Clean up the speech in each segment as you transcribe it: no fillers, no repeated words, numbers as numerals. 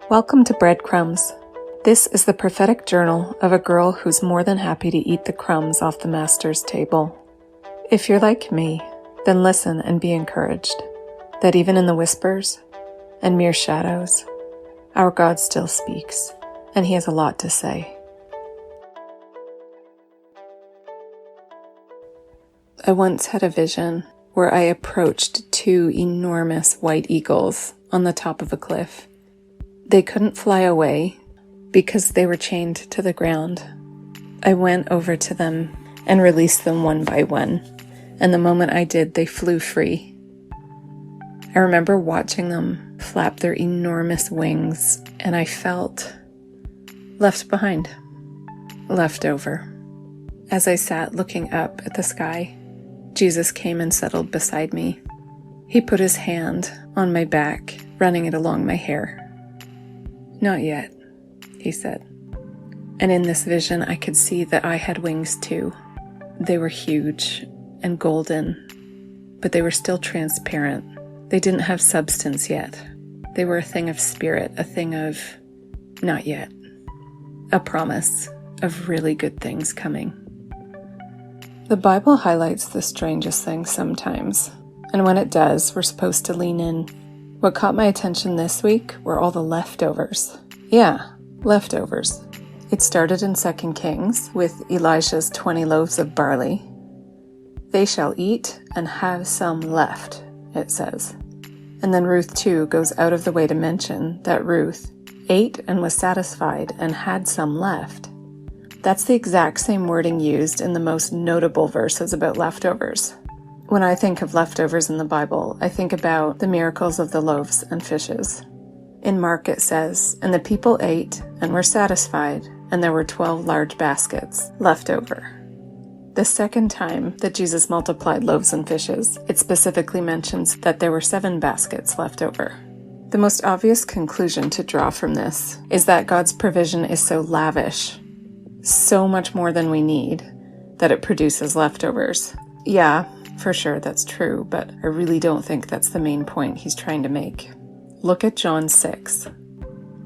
Welcome to Breadcrumbs. This is the prophetic journal of a girl who's more than happy to eat the crumbs off the master's table. If you're like me, then listen and be encouraged, that even in the whispers and mere shadows, our God still speaks, and He has a lot to say. I once had a vision where I approached two enormous white eagles on the top of a cliff. They couldn't fly away because they were chained to the ground. I went over to them and released them one by one, and the moment I did, they flew free. I remember watching them flap their enormous wings, and I felt left behind, left over. As I sat looking up at the sky, Jesus came and settled beside me. He put His hand on my back, running it along my hair. "Not yet," He said. And in this vision, I could see that I had wings too. They were huge and golden, but they were still transparent. They didn't have substance yet. They were a thing of spirit, a thing of not yet, a promise of really good things coming. The Bible highlights the strangest things sometimes, and when it does, we're supposed to lean in. What caught my attention this week were all the leftovers. Yeah, leftovers. It started in 2 Kings with Elisha's 20 loaves of barley. They shall eat and have some left, it says. And then Ruth 2 goes out of the way to mention that Ruth ate and was satisfied and had some left. That's the exact same wording used in the most notable verses about leftovers. When I think of leftovers in the Bible, I think about the miracles of the loaves and fishes. In Mark it says, "And the people ate and were satisfied, and there were 12 large baskets left over." The second time that Jesus multiplied loaves and fishes, it specifically mentions that there were 7 baskets left over. The most obvious conclusion to draw from this is that God's provision is so lavish, so much more than we need, that it produces leftovers. Yeah, for sure, that's true, but I really don't think that's the main point He's trying to make. Look at John 6.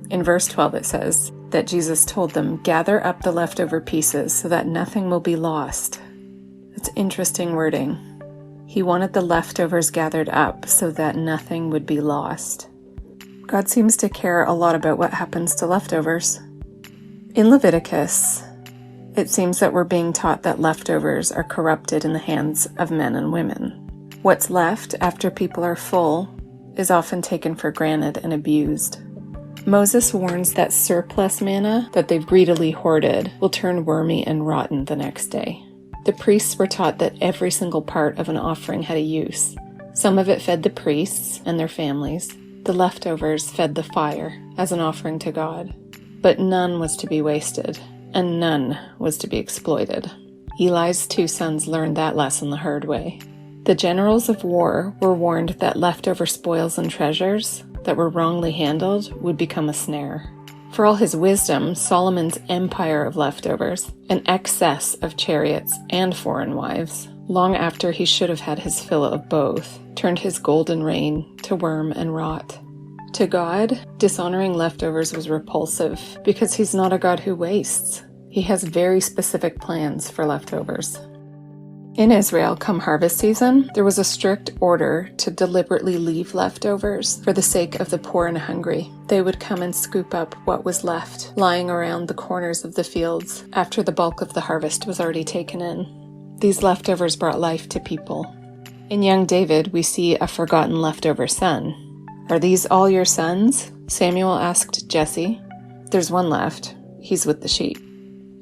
In verse 12 it says that Jesus told them, "Gather up the leftover pieces so that nothing will be lost." That's interesting wording. He wanted the leftovers gathered up so that nothing would be lost. God seems to care a lot about what happens to leftovers. In Leviticus, it seems that we're being taught that leftovers are corrupted in the hands of men and women. What's left after people are full is often taken for granted and abused. Moses warns that surplus manna that they've greedily hoarded will turn wormy and rotten the next day. The priests were taught that every single part of an offering had a use. Some of it fed the priests and their families. The leftovers fed the fire as an offering to God. But none was to be wasted, and none was to be exploited. Eli's 2 sons learned that lesson the hard way. The generals of war were warned that leftover spoils and treasures that were wrongly handled would become a snare. For all his wisdom, Solomon's empire of leftovers, an excess of chariots and foreign wives, long after he should have had his fill of both, turned his golden reign to worm and rot. To God, dishonoring leftovers was repulsive because He's not a God who wastes. He has very specific plans for leftovers. In Israel, come harvest season, there was a strict order to deliberately leave leftovers for the sake of the poor and hungry. They would come and scoop up what was left, lying around the corners of the fields after the bulk of the harvest was already taken in. These leftovers brought life to people. In young David, we see a forgotten leftover son. "Are these all your sons?" Samuel asked Jesse. "There's one left. He's with the sheep."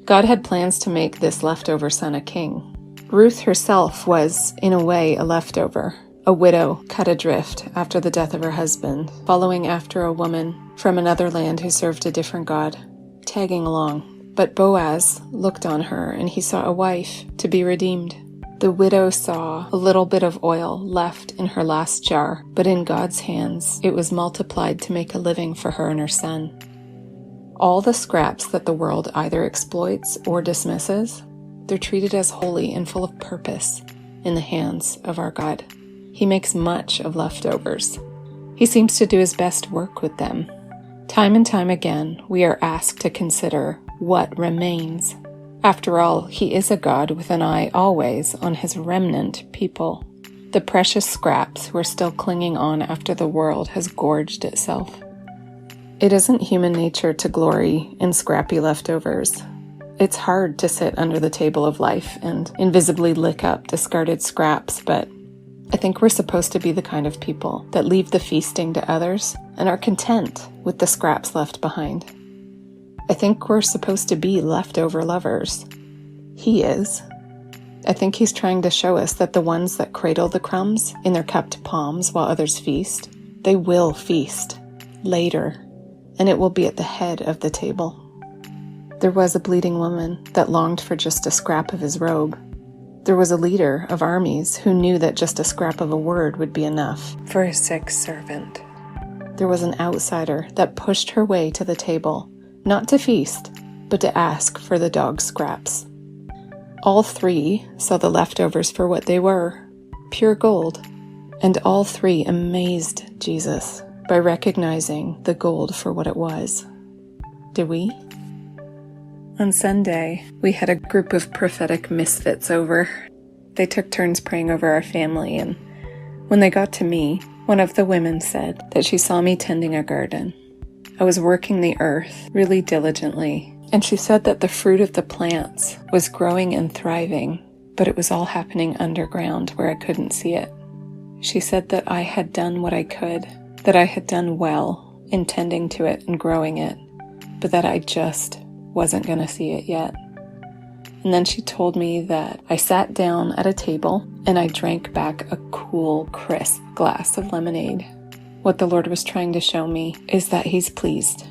God had plans to make this leftover son a king. Ruth herself was, in a way, a leftover, a widow cut adrift after the death of her husband, following after a woman from another land who served a different God, tagging along. But Boaz looked on her, and he saw a wife to be redeemed. The widow saw a little bit of oil left in her last jar, but in God's hands it was multiplied to make a living for her and her son. All the scraps that the world either exploits or dismisses, they're treated as holy and full of purpose in the hands of our God. He makes much of leftovers. He seems to do his best work with them. Time and time again, we are asked to consider what remains. After all, he is a God with an eye always on his remnant people, the precious scraps who are still clinging on after the world has gorged itself. It isn't human nature to glory in scrappy leftovers. It's hard to sit under the table of life and invisibly lick up discarded scraps, but I think we're supposed to be the kind of people that leave the feasting to others and are content with the scraps left behind. I think we're supposed to be leftover lovers. He is. I think he's trying to show us that the ones that cradle the crumbs in their cupped palms while others feast, they will feast later, and it will be at the head of the table. There was a bleeding woman that longed for just a scrap of his robe. There was a leader of armies who knew that just a scrap of a word would be enough for a sick servant. There was an outsider that pushed her way to the table, not to feast, but to ask for the dog's scraps. All three saw the leftovers for what they were, pure gold, and all three amazed Jesus by recognizing the gold for what it was. Did we? On Sunday, we had a group of prophetic misfits over. They took turns praying over our family, and when they got to me, one of the women said that she saw me tending a garden. I was working the earth really diligently, and she said that the fruit of the plants was growing and thriving, but it was all happening underground where I couldn't see it. She said that I had done what I could, that I had done well in tending to it and growing it, but that I just wasn't going to see it yet. And then she told me that I sat down at a table and I drank back a cool, crisp glass of lemonade. What the Lord was trying to show me is that he's pleased.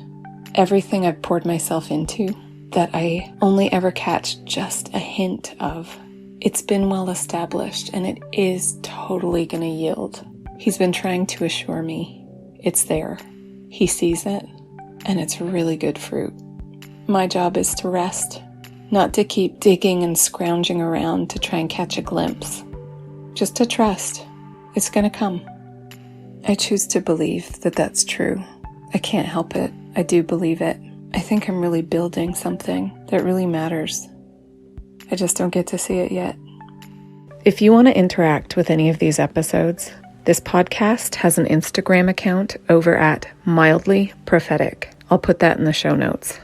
Everything I've poured myself into, that I only ever catch just a hint of, it's been well established and it is totally going to yield. He's been trying to assure me it's there. He sees it and it's really good fruit. My job is to rest, not to keep digging and scrounging around to try and catch a glimpse. Just to trust. It's going to come. I choose to believe that that's true. I can't help it. I do believe it. I think I'm really building something that really matters. I just don't get to see it yet. If you want to interact with any of these episodes, this podcast has an Instagram account over at Mildly Prophetic. I'll put that in the show notes.